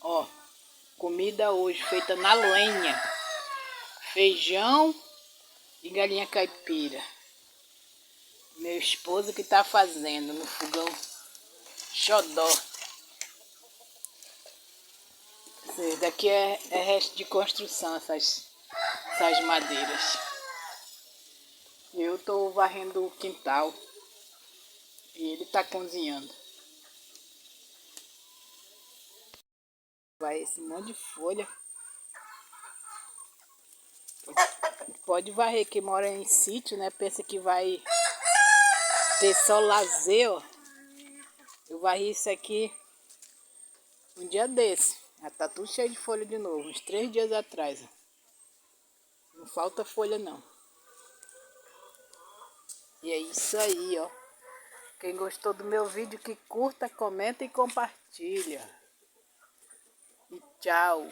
Ó, comida hoje feita na lenha. Feijão e galinha caipira. Meu esposo que tá fazendo no fogão xodó. Esse daqui é resto de construção, essas madeiras. Eu tô varrendo o quintal e ele tá cozinhando. Vai esse monte de folha. Pode varrer, que mora em sítio, né? Pensa que vai ter só lazer, ó. Eu varri isso aqui um dia desse. Já tá tudo cheio de folha de novo. Uns 3 dias atrás, ó. Não falta folha, não. E é isso aí, ó. Quem gostou do meu vídeo, que curta, comenta e compartilha. E tchau.